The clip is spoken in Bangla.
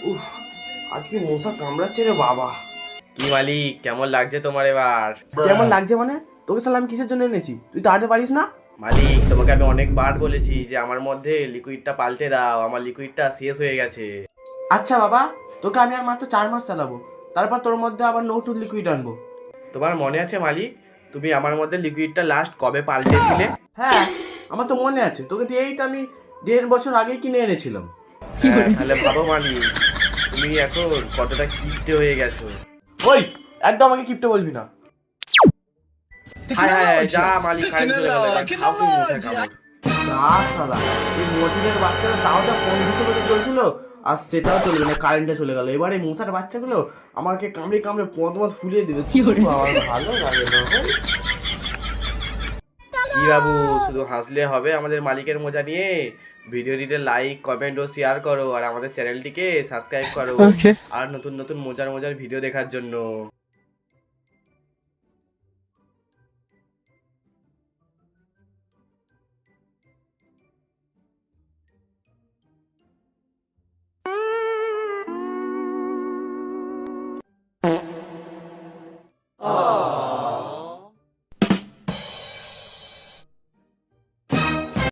উফ, আজকে মশা কামড়াচ্ছে রে বাবা। কি মালিক, কেমন লাগছে তোমার এবার? কেমন লাগছে মানে? তোকে সালাম কিসের জন্য এনেছি? তুই দাঁড়াতে পারিস না? মালিক, তোমাকে আমি অনেকবার বলেছি যে আমার মধ্যে লিকুইডটা পাল্টে দাও, আমার লিকুইডটা শেষ হয়ে গেছে। আচ্ছা বাবা, তোকে আমি আর মাত্র 4 মাস চালাবো, তারপর তোর মধ্যে আবার নতুন লিকুইড আনবো। তোমার মনে আছে মালিক, তুমি আমার মধ্যে লিকুইডটা লাস্ট কবে পাল্টেছিলে? হ্যাঁ, আমার তো মনে আছে, তোকে দিয়েই তো আমি 1.5 বছর আগেই কিনে এনেছিলাম। হ্যাঁ, তাহলে ভাবো মালিক, তুমি এখন কতটা কিপ্টে হয়ে গেছো। ওই, একদম আমাকে কিপটে বলবি না। হায় হায় হায়, যা মালিক, কারেন্ট চলে গেল, এবার খাও তুমি মশার কামড়। না শালা, এই মতিনের বাচ্চারা তাওটা ফোন দিতে বলে চলছিল, আর সেটাও চলবে না, কারেন্টটা চলে গেল। এবার এই মশার বাচ্চাগুলো আমাকে কামড়ে কামড়ে পদ মত ফুলিয়ে দিবে। আমার ভালো লাগে না ভাই। কি বাবু, শুধু হাসলে হবে আমাদের মালিকের মজা নিয়ে? ভিডিওটিতে লাইক, কমেন্ট ও শেয়ার করো, আর আমাদের চ্যানেলটিকে সাবস্ক্রাইব করো আর নতুন নতুন মজার মজার ভিডিও দেখার জন্য।